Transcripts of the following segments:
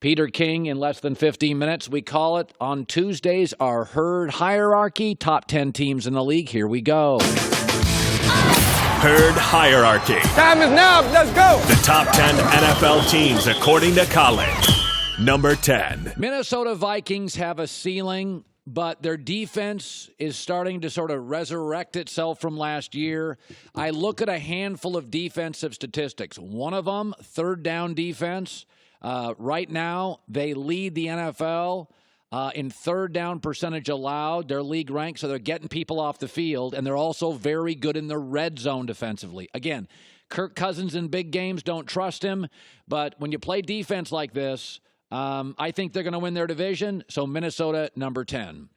Peter King in less than 15 minutes. We call it on Tuesdays our herd hierarchy. Top 10 teams in the league. Here we go. Herd hierarchy. Time is now. Let's go. The top 10 NFL teams according to Colin. Number 10. Minnesota Vikings have a ceiling, but their defense is starting to sort of resurrect itself from last year. I look at a handful of defensive statistics. One of them, third down defense. Right now, they lead the NFL in third down percentage allowed. Their league ranks, so they're getting people off the field, and they're also very good in the red zone defensively. Again, Kirk Cousins in big games, don't trust him, but when you play defense like this, I think they're going to win their division, so Minnesota, number 10.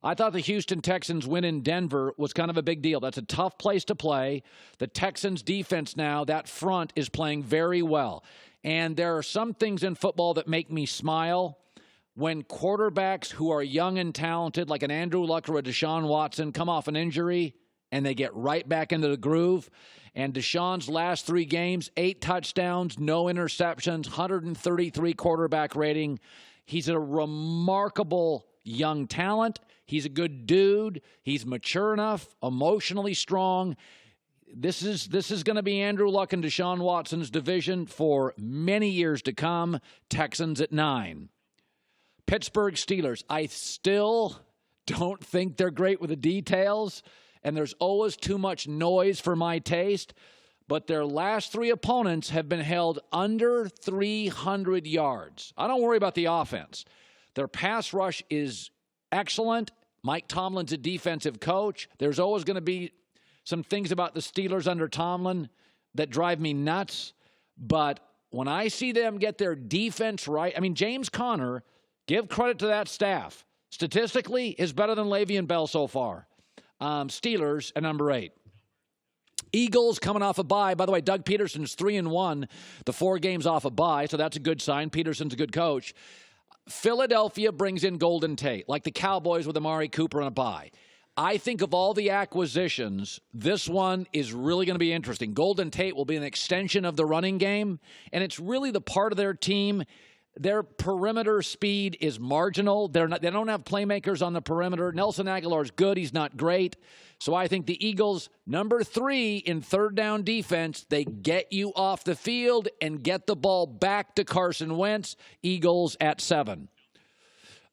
I thought the Houston Texans win in Denver was kind of a big deal. That's a tough place to play. The Texans' defense now, that front, is playing very well. And there are some things in football that make me smile. When quarterbacks who are young and talented, like an Andrew Luck or a Deshaun Watson, come off an injury and they get right back into the groove. And Deshaun's last 3 games, 8 touchdowns, no interceptions, 133 quarterback rating. He's a remarkable young talent. He's a good dude. He's mature enough, emotionally strong. This is going to be Andrew Luck and Deshaun Watson's division for many years to come. Texans at 9. Pittsburgh Steelers. I still don't think they're great with the details, and there's always too much noise for my taste. But their last 3 opponents have been held under 300 yards. I don't worry about the offense. Their pass rush is excellent. Mike Tomlin's a defensive coach. There's always going to be some things about the Steelers under Tomlin that drive me nuts. But when I see them get their defense right, I mean, James Conner, give credit to that staff, statistically is better than Le'Veon Bell so far. Steelers at number 8. Eagles coming off a bye. By the way, Doug Peterson's 3-1, the 4 games off a bye, so that's a good sign. Peterson's a good coach. Philadelphia brings in Golden Tate, like the Cowboys with Amari Cooper on a bye. I think of all the acquisitions, this one is really going to be interesting. Golden Tate will be an extension of the running game, and it's really the part of their team. Their perimeter speed is marginal. They don't have playmakers on the perimeter. Nelson Aguilar's good. He's not great. So I think the Eagles, number 3 in third down defense, they get you off the field and get the ball back to Carson Wentz. Eagles at 7.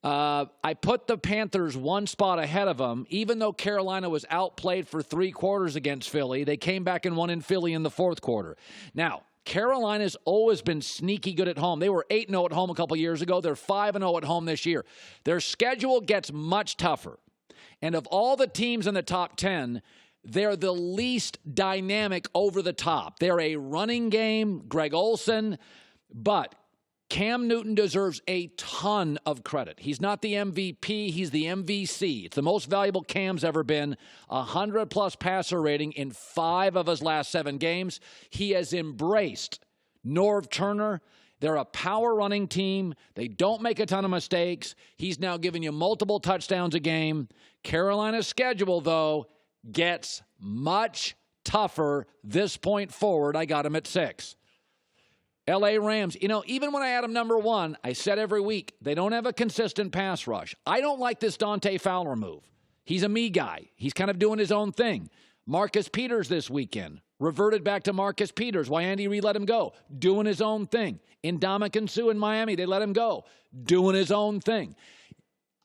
I put the Panthers 1 spot ahead of them. Even though Carolina was outplayed for 3 quarters against Philly, they came back and won in Philly in the 4th quarter. Now, Carolina's always been sneaky good at home. They were 8-0 at home a couple years ago. They're 5-0 at home this year. Their schedule gets much tougher. And of all the teams in the top 10, they're the least dynamic over the top. They're a running game, Greg Olsen, but Cam Newton deserves a ton of credit. He's not the MVP, he's the MVC. It's the most valuable Cam's ever been. 100-plus passer rating in 5 of his last 7 games. He has embraced Norv Turner. They're a power running team. They don't make a ton of mistakes. He's now giving you multiple touchdowns a game. Carolina's schedule, though, gets much tougher this point forward. I got him at 6. L.A. Rams, even when I had them number 1, I said every week, they don't have a consistent pass rush. I don't like this Dante Fowler move. He's a me guy. He's kind of doing his own thing. Marcus Peters this weekend, reverted back to Marcus Peters. Why Andy Reid let him go? Doing his own thing. Ndamukong Suh in Miami, they let him go. Doing his own thing.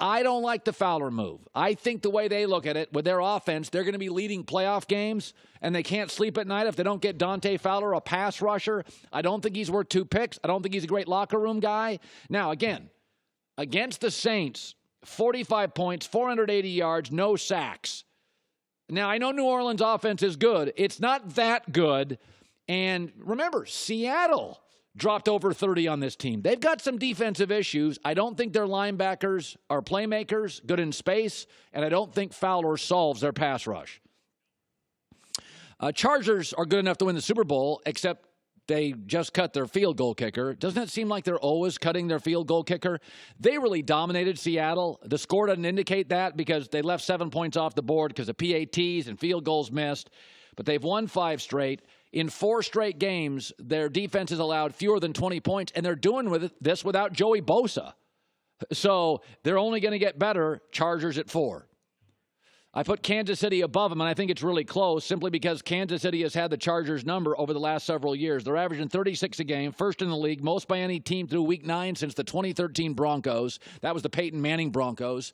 I don't like the Fowler move. I think the way they look at it, with their offense, they're going to be leading playoff games, and they can't sleep at night if they don't get Dante Fowler, a pass rusher. I don't think he's worth 2 picks. I don't think he's a great locker room guy. Now, again, against the Saints, 45 points, 480 yards, no sacks. Now, I know New Orleans' offense is good. It's not that good. And remember, Seattle dropped over 30 on this team. They've got some defensive issues. I don't think their linebackers are playmakers, good in space, and I don't think Fowler solves their pass rush. Chargers are good enough to win the Super Bowl, except they just cut their field goal kicker. Doesn't it seem like they're always cutting their field goal kicker? They really dominated Seattle. The score doesn't indicate that because they left 7 points off the board because of PATs and field goals missed. But they've won 5 straight. In 4 straight games, their defense has allowed fewer than 20 points, and they're doing this without Joey Bosa. So they're only going to get better. Chargers at 4. I put Kansas City above them, and I think it's really close simply because Kansas City has had the Chargers' number over the last several years. They're averaging 36 a game, first in the league, most by any team through Week 9 since the 2013 Broncos. That was the Peyton Manning Broncos.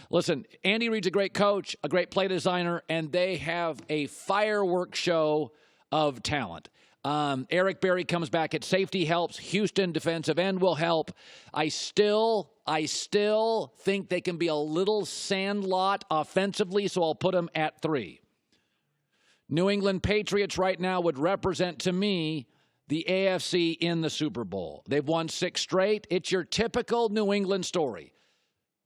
Listen, Andy Reid's a great coach, a great play designer, and they have a fireworks show of talent. Eric Berry comes back at safety, helps. Houston defensive end will help. I still think they can be a little sandlot offensively, so I'll put them at 3. New England Patriots right now would represent to me the AFC in the Super Bowl. They've won 6 straight. It's your typical New England story.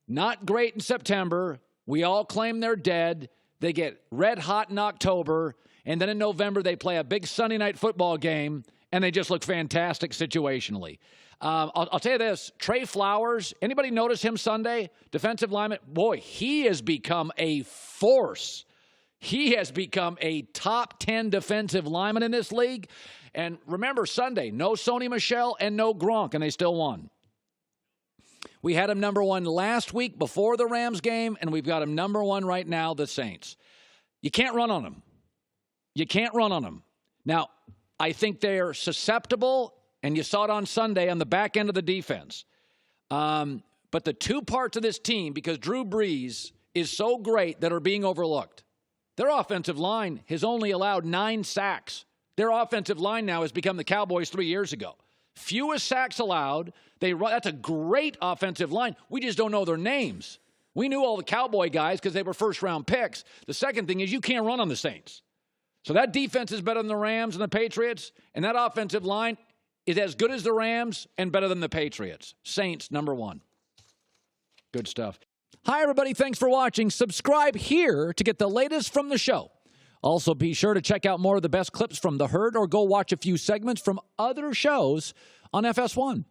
Not great in September. We all claim they're dead. They get red hot in October. And then in November, they play a big Sunday night football game, and they just look fantastic situationally. I'll tell you this, Trey Flowers, anybody notice him Sunday? Defensive lineman, boy, he has become a force. He has become a top 10 defensive lineman in this league. And remember, Sunday, no Sony Michel and no Gronk, and they still won. We had him number 1 last week before the Rams game, and we've got him number 1 right now, the Saints. You can't run on him. You can't run on them. Now, I think they're susceptible, and you saw it on Sunday on the back end of the defense. But the 2 parts of this team, because Drew Brees is so great, that are being overlooked. Their offensive line has only allowed 9 sacks. Their offensive line now has become the Cowboys 3 years ago. Fewest sacks allowed. That's a great offensive line. We just don't know their names. We knew all the Cowboy guys because they were first-round picks. The second thing is you can't run on the Saints. So that defense is better than the Rams and the Patriots, and that offensive line is as good as the Rams and better than the Patriots. Saints, number 1. Good stuff. Hi, everybody. Thanks for watching. Subscribe here to get the latest from the show. Also, be sure to check out more of the best clips from The Herd or go watch a few segments from other shows on FS1.